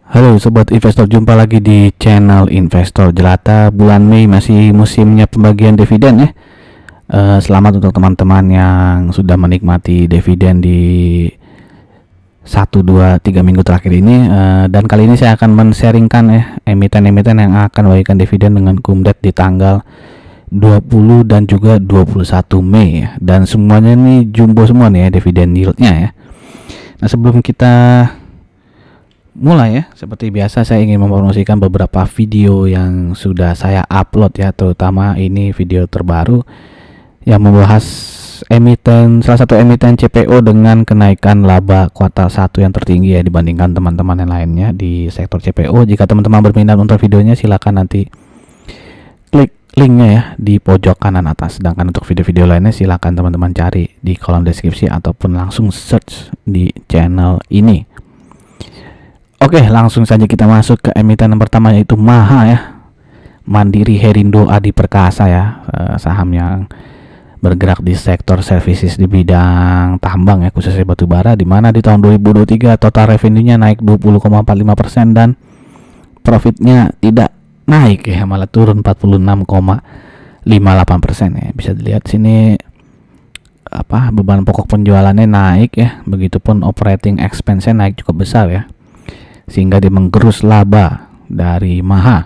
Halo Sobat Investor, jumpa lagi di channel Investor Jelata. Bulan Mei masih musimnya pembagian dividen ya. Selamat untuk teman-teman yang sudah menikmati dividen di 1, 2, 3 minggu terakhir ini. Dan kali ini saya akan men-sharingkan ya emiten-emiten yang akan membagikan dividen dengan kumdet di tanggal 20 dan juga 21 Mei ya. Dan semuanya ini jumbo semua nih ya dividen yieldnya ya. Nah, sebelum kita mulai ya, seperti biasa saya ingin mempromosikan beberapa video yang sudah saya upload ya, terutama ini video terbaru yang membahas salah satu emiten CPO dengan kenaikan laba kuartal 1 yang tertinggi ya dibandingkan teman-teman yang lainnya di sektor CPO. Jika teman-teman berminat nonton videonya, silakan nanti klik linknya ya di pojok kanan atas. Sedangkan untuk video-video lainnya silakan teman-teman cari di kolom deskripsi ataupun langsung search di channel ini. Oke, langsung saja kita masuk ke emiten yang pertama, yaitu MAHA ya, Mandiri Herindo Adi Perkasa ya, saham yang bergerak di sektor services di bidang tambang ya, khususnya batu bara, di mana di tahun 2023 total revenue-nya naik 20,45% dan profitnya tidak naik ya, malah turun 46,58% ya. Bisa dilihat sini beban pokok penjualannya naik ya, begitupun operating expense-nya naik cukup besar ya, sehingga dia menggerus laba dari MAHA.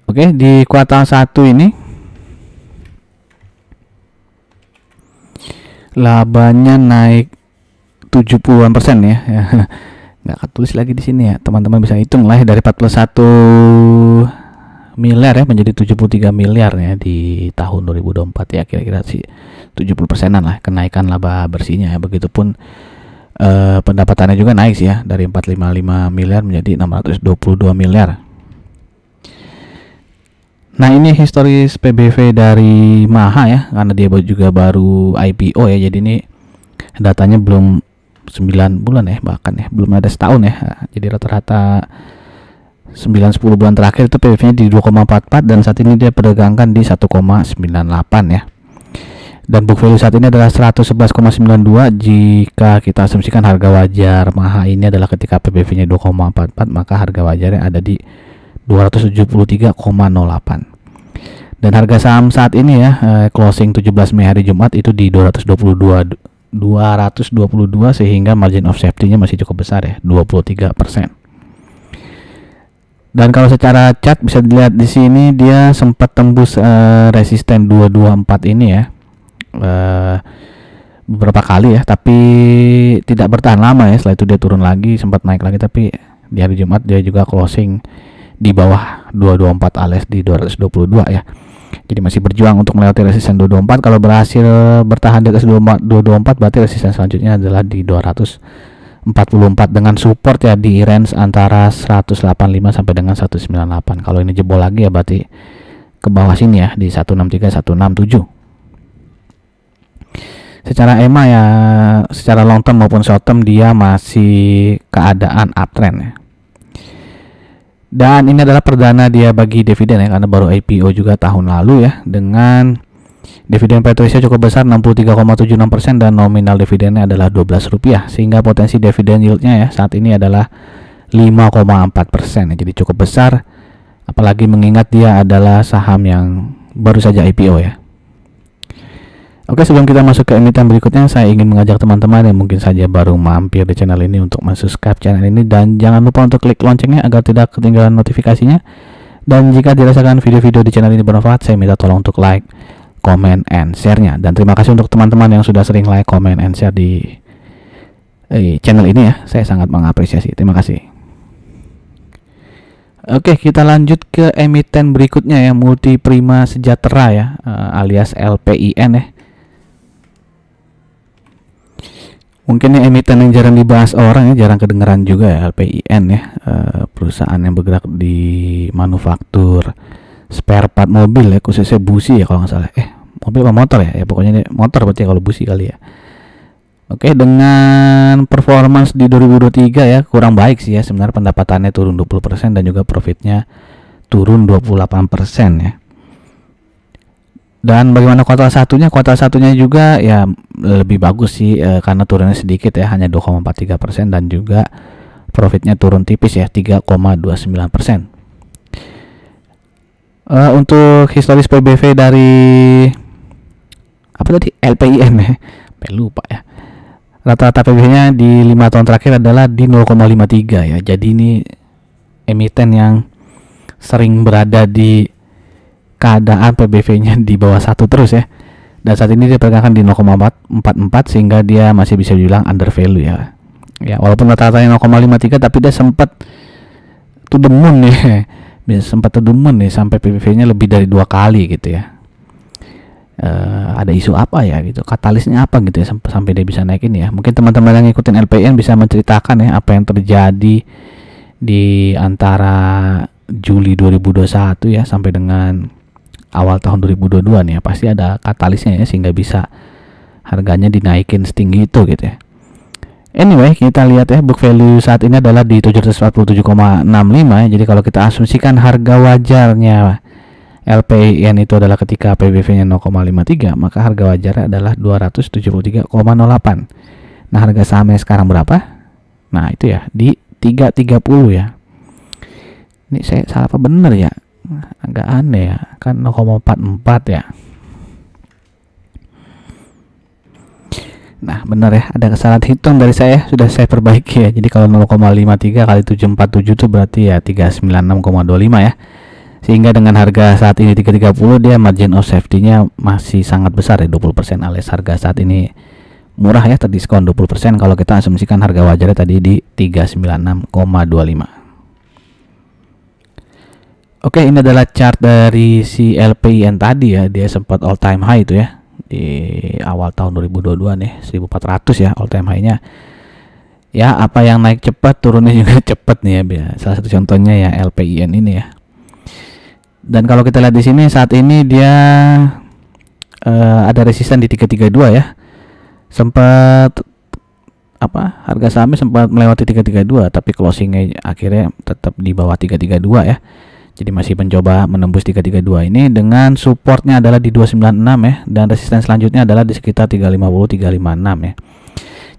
Oke, di kuartal 1 ini labanya naik 70-an% ya. Nggak ketulis lagi di sini ya, teman-teman bisa hitung lah ya, dari 41 miliar ya menjadi 73 miliar ya di tahun 2024 ya, kira-kira sih 70%-an lah kenaikan laba bersihnya ya. Begitupun pendapatannya juga naik sih ya, dari 455 miliar menjadi 622 miliar. Nah, ini historis PBV dari MAHA ya, karena dia juga baru IPO ya, jadi ini datanya belum 9 bulan ya, bahkan ya belum ada setahun ya. Jadi rata-rata 9-10 bulan terakhir itu PBV-nya di 2,44 dan saat ini dia perdagangkan di 1,98 ya. Dan book value saat ini adalah 111,92. Jika kita asumsikan harga wajar MAHA ini adalah ketika PBV-nya 2,44, maka harga wajarnya ada di 273,08. Dan harga saham saat ini ya, closing 17 Mei hari Jumat itu di 222, sehingga margin of safety-nya masih cukup besar ya, 23%. Dan kalau secara chart bisa dilihat di sini dia sempat tembus resisten 224 ini ya. Beberapa kali ya, tapi tidak bertahan lama ya. Setelah itu dia turun lagi, sempat naik lagi, tapi di hari Jumat dia juga closing di bawah 224 alias di 222 ya. Jadi masih berjuang untuk melewati resisten 224. Kalau berhasil bertahan di atas 224, berarti resisten selanjutnya adalah di 244 dengan support ya di range antara 185 sampai dengan 198. Kalau ini jebol lagi ya berarti ke bawah sini ya di 163 167. Secara EMA ya, secara long term maupun short term dia masih keadaan uptrend ya. Dan ini adalah perdana dia bagi dividen ya, karena baru IPO juga tahun lalu ya, dengan dividen payout ratio cukup besar 63,76% dan nominal dividennya adalah Rp12, sehingga potensi dividen yieldnya ya saat ini adalah 5,4% ya, jadi cukup besar, apalagi mengingat dia adalah saham yang baru saja IPO ya. Oke, sebelum kita masuk ke emiten berikutnya, saya ingin mengajak teman-teman yang mungkin saja baru mampir di channel ini untuk subscribe channel ini, dan jangan lupa untuk klik loncengnya agar tidak ketinggalan notifikasinya. Dan jika dirasakan video-video di channel ini bermanfaat, saya minta tolong untuk like, comment, and share-nya. Dan terima kasih untuk teman-teman yang sudah sering like, comment, and share di channel ini ya, saya sangat mengapresiasi. Terima kasih. Oke, kita lanjut ke emiten berikutnya ya, Multi Prima Sejahtera ya, alias LPIN ya. Mungkin ini emiten yang jarang dibahas orang ya, jarang kedengeran juga ya, LPIN ya, perusahaan yang bergerak di manufaktur spare part mobil ya, khususnya busi ya kalau nggak salah. Mobil apa motor ya? Ya pokoknya motor berarti kalau busi kali ya. Oke, dengan performance di 2023 ya kurang baik sih ya, sebenarnya pendapatannya turun 20% dan juga profitnya turun 28% ya. Dan bagaimana kuartal satunya? Kuartal satunya juga ya lebih bagus sih, karena turunnya sedikit ya, hanya 2,43% dan juga profitnya turun tipis ya, 3,29%. Untuk historis PBV dari apa tadi, LPIN ya, lupa ya. Rata-rata PBV-nya di 5 tahun terakhir adalah di 0,53 ya. Jadi ini emiten yang sering berada di keadaan PBV-nya di bawah 1 terus ya. Dan saat ini dia pergerakan di 0,44 sehingga dia masih bisa dibilang under value ya. Ya, walaupun rata-ratanya 0,53 tapi dia sempat to the moon ya. Sempat to the moon nih sampai PBV-nya lebih dari 2 kali gitu ya. Ada isu apa ya gitu, katalisnya apa gitu ya sampai dia bisa naik ini ya. Mungkin teman-teman yang ngikutin LPIN bisa menceritakan ya apa yang terjadi di antara Juli 2021 ya sampai dengan awal tahun 2022 nih ya. Pasti ada katalisnya ya sehingga bisa harganya dinaikin setinggi itu gitu ya. Anyway, kita lihat ya, book value saat ini adalah di 747,65 ya. Jadi kalau kita asumsikan harga wajarnya LPIN itu adalah ketika PBV-nya 0,53, maka harga wajarnya adalah 273,08. Nah, harga sahamnya sekarang berapa? Nah, itu ya, di 330 ya. Ini saya salah apa bener ya? Agak aneh ya, kan 0,44 ya. Nah, benar ya, ada kesalahan hitung dari saya, sudah saya perbaiki ya. Jadi kalau 0,53 kali 747 itu berarti ya 396,25 ya. Sehingga dengan harga saat ini 330 dia margin of safety-nya masih sangat besar ya, 20%, alias harga saat ini murah ya, terdiskon 20% kalau kita asumsikan harga wajarnya tadi di 396,25. Oke, ini adalah chart dari si LPIN tadi ya, dia sempat all time high itu ya di awal tahun 2022 nih, 1400 ya all time high-nya. Ya, apa yang naik cepat turunnya juga cepat nih ya. Salah satu contohnya ya LPIN ini ya. Dan kalau kita lihat di sini saat ini dia ada resisten di 332 ya. Sempat apa? Harga sahamnya sempat melewati 332 tapi closingnya akhirnya tetap di bawah 332 ya. Jadi masih mencoba menembus 332 ini dengan supportnya adalah di 296 ya, dan resisten selanjutnya adalah di sekitar 350 356 ya.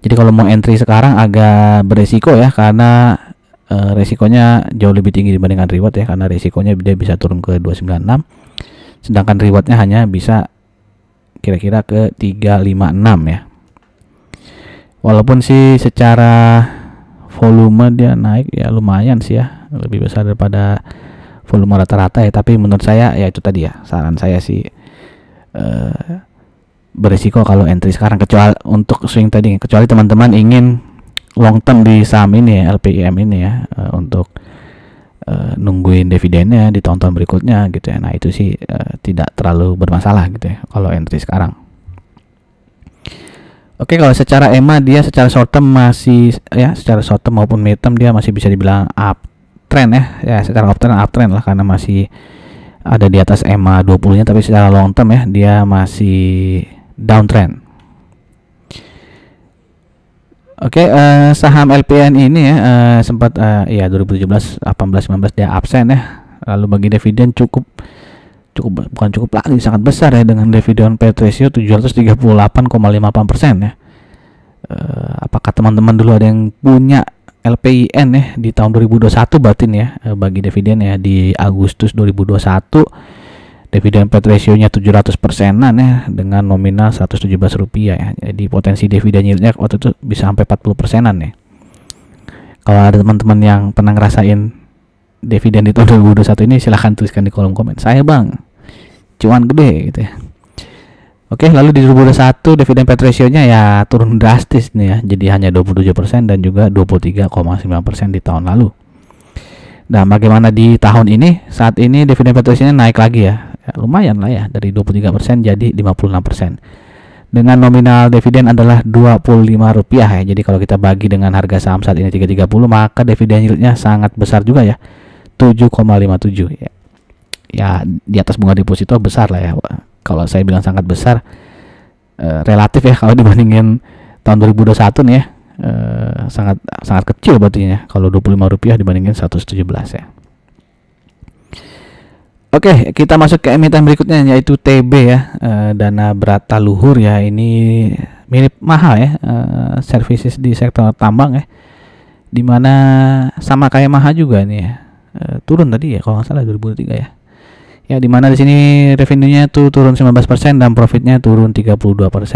Jadi kalau mau entry sekarang agak beresiko ya, karena resikonya jauh lebih tinggi dibandingkan reward ya, karena resikonya dia bisa turun ke 296 sedangkan rewardnya hanya bisa kira-kira ke 356 ya. Walaupun sih secara volume dia naik ya lumayan sih ya, lebih besar daripada volume rata-rata ya, tapi menurut saya ya itu tadi ya, saran saya sih berisiko kalau entry sekarang, kecuali untuk swing trading, kecuali teman-teman ingin long term di saham ini ya, LPIM ini ya, untuk nungguin dividennya di tahun-tahun berikutnya gitu ya. Nah itu sih tidak terlalu bermasalah gitu ya kalau entry sekarang. Oke, kalau secara EMA dia secara short term masih ya, secara short term maupun mid term dia masih bisa dibilang uptrend ya, secara uptrend lah karena masih ada di atas EMA 20-nya, tapi secara long term ya dia masih downtrend. Oke, saham LPIN ini ya sempat ya 2017, 18, 19 dia absen ya. Lalu bagi dividen cukup lagi, sangat besar ya, dengan dividen payout ratio 738,58% ya. Apakah teman-teman dulu ada yang punya LPIN ya di tahun 2021 batin ya, bagi dividen ya di Agustus 2021 dividen payout ratio-nya 700%-an ya, dengan nominal Rp117 ya. Jadi potensi dividen yield-nya waktu itu bisa sampai 40%-an ya. Kalau ada teman-teman yang pernah ngerasain dividen di tahun 2021 ini, silahkan tuliskan di kolom komen. Saya bang, cuan gede gitu ya. Oke, lalu di 2021 dividen payout ratio-nya ya turun drastis nih ya, jadi hanya 27% dan juga 23,9% di tahun lalu. Nah, bagaimana di tahun ini? Saat ini dividen payout ratio-nya naik lagi ya. Lumayan lah ya, dari 23% jadi 56%. Dengan nominal dividen adalah Rp25 ya. Jadi kalau kita bagi dengan harga saham saat ini 330, maka dividen yield-nya sangat besar juga ya, 7,57 ya. Ya di atas bunga deposito besar lah ya. Kalau saya bilang sangat besar, relatif ya kalau dibandingin tahun 2021 nih ya, sangat kecil berarti ya kalau Rp25 dibandingin 117 ya. Oke, kita masuk ke emiten berikutnya yaitu TB ya, dana berata luhur ya. Ini mirip mahal ya, services di sektor tambang ya. dimana sama kayak Maha juga nih ya, turun tadi ya kalau nggak salah 2003 ya. Ya dimana di sini revenue-nya tuh turun 19% dan profitnya turun 32%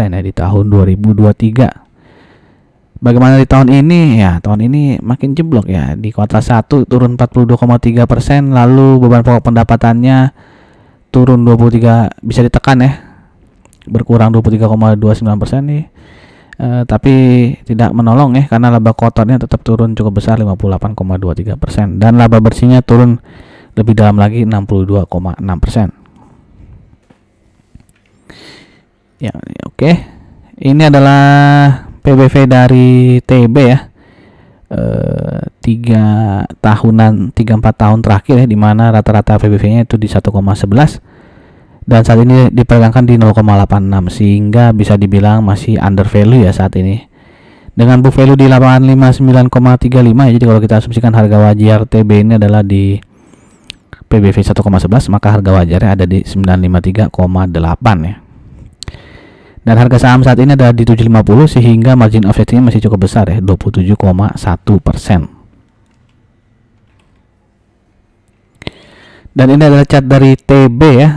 ya di tahun 2023. Bagaimana di tahun ini? Ya tahun ini makin jeblok ya, di kuartal 1 turun 42,3%, lalu beban pokok pendapatannya turun 23, bisa ditekan ya, berkurang 23,29% nih. Tapi tidak menolong ya, karena laba kotornya tetap turun cukup besar 58,23% dan laba bersihnya turun lebih dalam lagi 62,6%. Ya, oke. Ini adalah PBV dari TB ya. 3-4 tahun terakhir ya, dimana rata-rata PBV-nya itu di 1,11 dan saat ini diperdagangkan di 0,86, sehingga bisa dibilang masih under value ya saat ini, dengan book value di 859,35 ya. Jadi kalau kita asumsikan harga wajar TB ini adalah di PBV 1,11, maka harga wajarnya ada di 953,8 ya. Dan harga saham saat ini ada di 750, sehingga margin of safety-nya masih cukup besar ya, 27,1%. Dan ini adalah chart dari TB ya.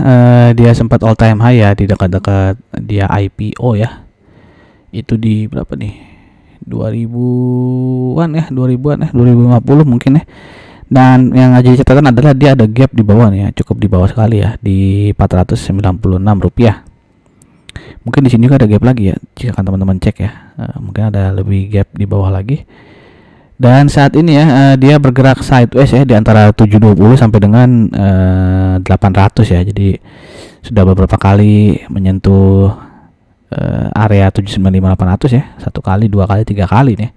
Dia sempat all time high ya, di dekat-dekat dia IPO ya. Itu di berapa nih? 2000-an ya, 2050 mungkin ya. Dan yang jadi catatan adalah dia ada gap di bawah nih ya, cukup di bawah sekali ya, di Rp496. Mungkin di sini juga ada gap lagi ya, jika teman-teman cek ya. Mungkin ada lebih gap di bawah lagi. Dan saat ini ya dia bergerak sideways ya, di antara 720 sampai dengan 800 ya. Jadi sudah beberapa kali menyentuh area 795-800 ya. 1 kali, 2 kali, 3 kali nih.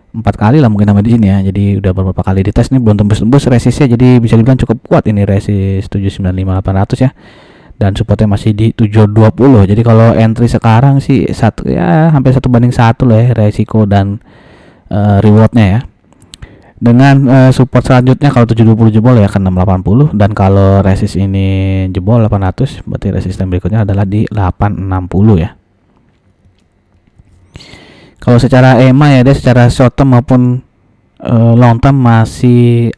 4 kali lah mungkin sampai di sini ya. Jadi udah beberapa kali dites nih, belum tembus-tembus resistnya. Jadi bisa dibilang cukup kuat ini resist 795-800 ya. Dan supportnya masih di 720. Jadi kalau entry sekarang sih hampir 1:1 lah ya, resiko dan rewardnya ya. Dengan support selanjutnya kalau 720 jebol ya ke 680, dan kalau resist ini jebol 800, berarti resisten berikutnya adalah di 860 ya. Kalau secara EMA ya, dia secara short term maupun long term masih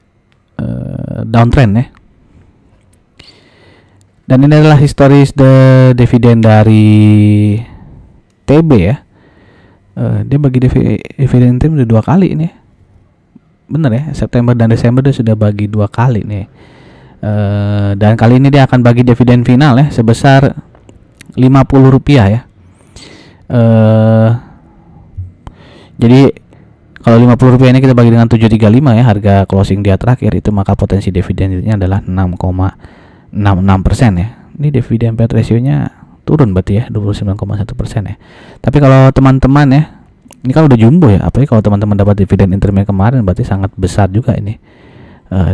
downtrend ya. Dan ini adalah historis the dividend dari TB ya. Dia bagi dividen tim udah 2 kali ini, bener ya, September dan Desember dia sudah bagi 2 kali nih. Dan kali ini dia akan bagi dividen final ya, sebesar Rp50 ya. Jadi kalau Rp50 ini kita bagi dengan 735 ya, harga closing dia terakhir itu, maka potensi dividennya adalah 6,66% ya. Ini dividen payout ratio-nya turun berarti ya, 29,1% ya. Tapi kalau teman-teman ya, ini kan udah jumbo ya, apalagi kalau teman-teman dapat dividen interim kemarin, berarti sangat besar juga ini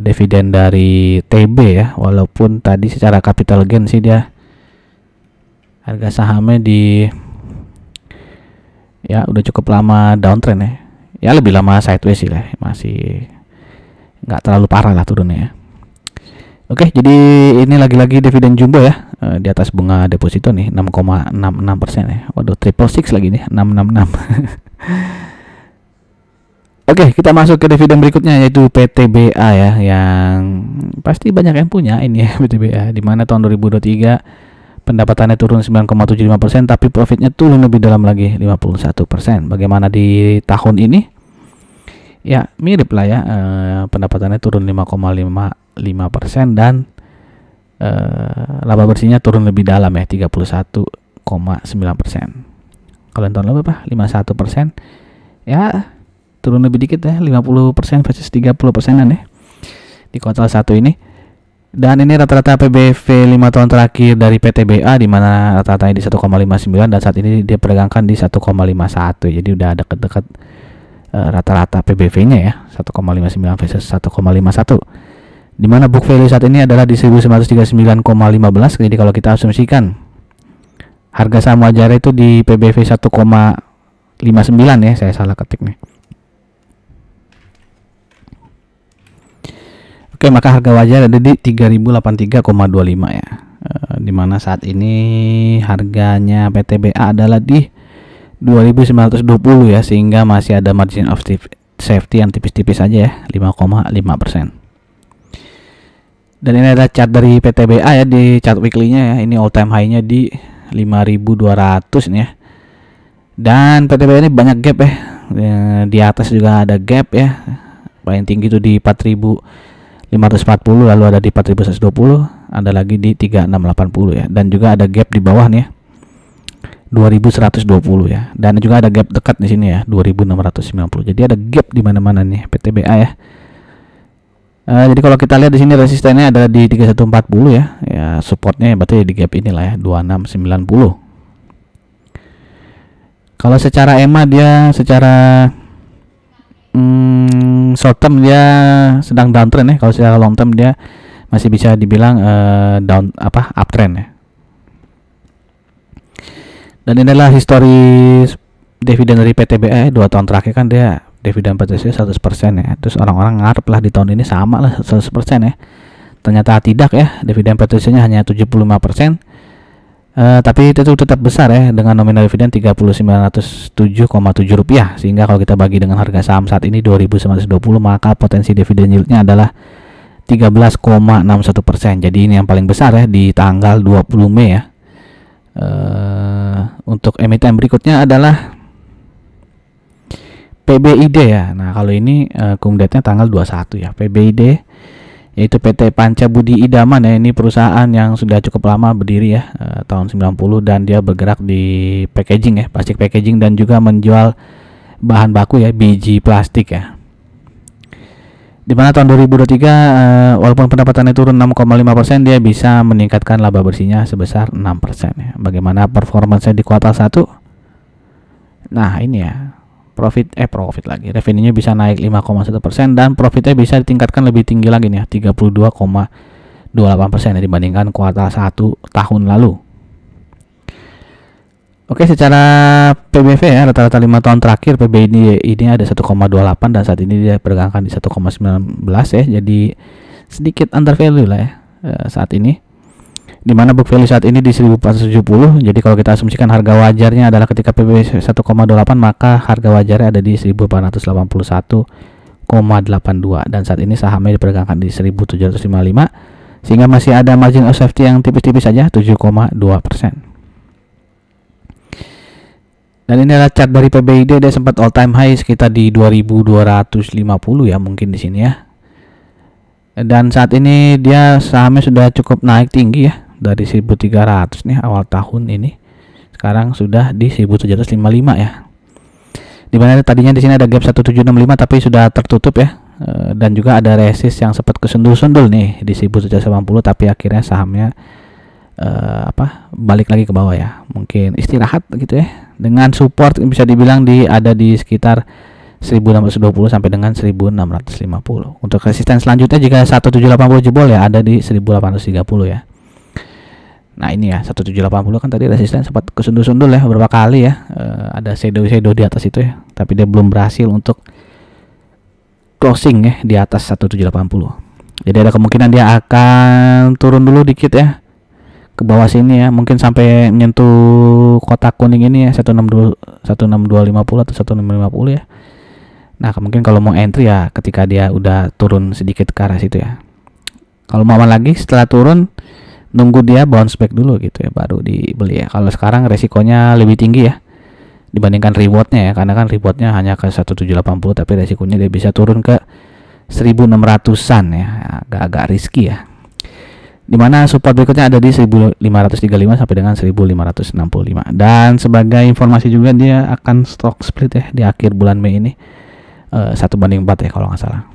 dividen dari TB ya. Walaupun tadi secara capital gain sih dia harga sahamnya di ya udah cukup lama downtrend ya. Ya lebih lama sideways sih lah, masih nggak terlalu parah lah turunnya ya. Oke, jadi ini lagi-lagi dividen jumbo ya, di atas bunga deposito nih 6,66% ya. Waduh, 666 lagi nih, 666. Oke, kita masuk ke dividen berikutnya, yaitu PTBA ya, yang pasti banyak yang punya ini ya, PTBA, di mana tahun 2023 pendapatannya turun 9,75%, tapi profitnya turun lebih dalam lagi 51%. Bagaimana di tahun ini? Ya mirip lah ya, pendapatannya turun 5,55% dan laba bersihnya turun lebih dalam ya, 31,9%. Kalau tahun lalu apa? 51%. Ya turun lebih dikit ya, 50% versus 30%an ya di kuartal 1 ini. Dan ini rata-rata PBV 5 tahun terakhir dari PTBA, di mana rata-ratanya di 1,59 dan saat ini dia perdagangkan di 1,51. Jadi udah dekat-dekat rata-rata PBV-nya ya, 1,59 versus 1,51. Di mana book value saat ini adalah di 1939,15. Jadi kalau kita asumsikan harga saham wajar itu di PBV 1,59 ya, saya salah ketik nih. Oke, maka harga wajar ada di 3083,25 ya. Dimana saat ini harganya PTBA adalah di 2920 ya, sehingga masih ada margin of safety yang tipis-tipis aja ya, 5,5%. Dan ini ada chart dari PTBA ya, di chart weekly-nya ya. Ini all time high-nya di 5.200 nih ya. Dan PTBA ini banyak gap ya. Di atas juga ada gap ya. Paling tinggi itu di 4.540, lalu ada di 4.120, ada lagi di 3.680 ya. Dan juga ada gap di bawah nih ya, 2.120 ya. Dan juga ada gap dekat di sini ya, 2.690. Jadi ada gap di mana-mana nih PTBA ya. Jadi kalau kita lihat di sini resistennya ada di 3140 ya. Ya supportnya berarti di gap inilah ya, 2690. Kalau secara EMA dia secara short term dia sedang downtrend ya. Kalau secara long term dia masih bisa dibilang uptrend ya. Dan inilah histori dividen dari PTBA 2 tahun terakhir kan dia dividen per share 100% ya. Terus orang-orang ngarep lah di tahun ini sama lah 100% ya. Ternyata tidak ya, dividen per share-nya hanya 75%. Tapi itu tetap besar ya, dengan nominal dividen 3.907,7 rupiah. Sehingga kalau kita bagi dengan harga saham saat ini 2.920, maka potensi dividen yield-nya adalah 13,61%. Jadi ini yang paling besar ya di tanggal 20 Mei ya. Untuk emiten berikutnya adalah PBID ya. Nah kalau ini kumdatnya tanggal 21 ya. PBID yaitu PT Panca Budi Idaman ya. Ini perusahaan yang sudah cukup lama berdiri ya, tahun 90, dan dia bergerak di packaging ya, plastik packaging, dan juga menjual bahan baku ya, biji plastik ya. Dimana tahun 2023 walaupun pendapatannya turun 6,5%, dia bisa meningkatkan laba bersihnya sebesar 6% ya. Bagaimana performanya di kuartal 1? Nah ini ya, profit lagi, revenue-nya bisa naik 5,1% dan profitnya bisa ditingkatkan lebih tinggi lagi nih ya, 32,28% ya, dibandingkan kuartal 1 tahun lalu. Oke, secara PBV ya, rata-rata 5 tahun terakhir PBI ini ada 1,28 dan saat ini dia perdagangan di 1,19 ya. Jadi sedikit under value lah ya saat ini. Dimana book value saat ini di 1470. Jadi kalau kita asumsikan harga wajarnya adalah ketika PBI 1,28, maka harga wajarnya ada di 1481,82 dan saat ini sahamnya diperdagangkan di 1755, sehingga masih ada margin of safety yang tipis-tipis saja, 7,2%. Dan ini adalah chart dari PBID, dia sempat all time high sekitar di 2250 ya, mungkin di sini ya. Dan saat ini dia sahamnya sudah cukup naik tinggi ya, dari 1300 nih awal tahun ini. Sekarang sudah di 1755 ya. Dimana tadinya di sini ada gap 1765 tapi sudah tertutup ya. Dan juga ada resist yang sempat kesundul-sundul nih di 1780, tapi akhirnya sahamnya balik lagi ke bawah ya, mungkin istirahat gitu ya, dengan support bisa dibilang ada di sekitar 1620 sampai dengan 1650. Untuk resisten selanjutnya jika 1780 jebol ya ada di 1830 ya. Nah ini ya 1780 kan tadi resisten sempat kesundul-sundul ya beberapa kali ya, ada shadow di atas itu ya, tapi dia belum berhasil untuk closing ya di atas 1780. Jadi ada kemungkinan dia akan turun dulu dikit ya ke bawah sini ya, mungkin sampai menyentuh kotak kuning ini ya, 16250 atau 1650 ya. Nah mungkin kalau mau entry ya ketika dia udah turun sedikit ke arah situ ya. Kalau mau aman lagi setelah turun, nunggu dia bounce back dulu gitu ya, baru dibeli ya. Kalau sekarang resikonya lebih tinggi ya dibandingkan rewardnya ya, karena kan rewardnya hanya ke 1780 tapi resikonya dia bisa turun ke 1600-an ya, agak-agak risky ya. Dimana support berikutnya ada di 1535 sampai dengan 1565. Dan sebagai informasi juga dia akan stock split ya di akhir bulan Mei ini, 1:4 ya kalau nggak salah.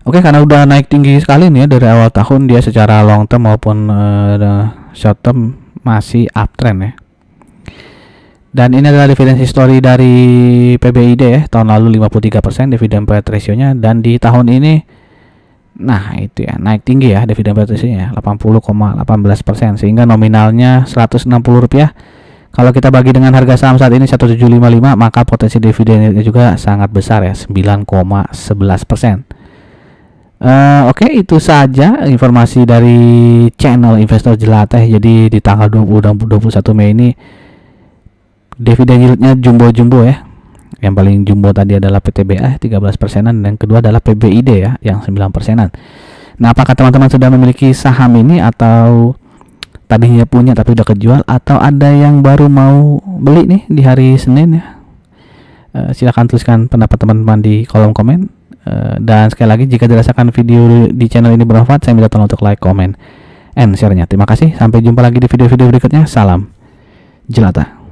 Oke, karena udah naik tinggi sekali nih ya dari awal tahun, dia secara long term maupun short term masih uptrend ya. Dan ini adalah dividen history dari PBID ya, tahun lalu 53% dividen payout ratio-nya, dan di tahun ini nah itu ya naik tinggi ya dividen payout ratio-nya 80,18%, sehingga nominalnya Rp160. Kalau kita bagi dengan harga saham saat ini 1755, maka potensi dividennya juga sangat besar ya, 9,11%. Oke, itu saja informasi dari channel Investor Jelateh. Jadi di tanggal 20 dan 21 Mei ini dividen yieldnya jumbo-jumbo ya. Yang paling jumbo tadi adalah PTBA 13%-an, dan yang kedua adalah PBID ya yang 9%-an. Nah, apakah teman-teman sudah memiliki saham ini, atau tadinya punya tapi udah kejual, atau ada yang baru mau beli nih di hari Senin ya? Silahkan tuliskan pendapat teman-teman di kolom komen. Dan sekali lagi, jika dirasakan video di channel ini bermanfaat, saya minta tolong untuk like, comment, and share-nya. Terima kasih, sampai jumpa lagi di video-video berikutnya. Salam jelata.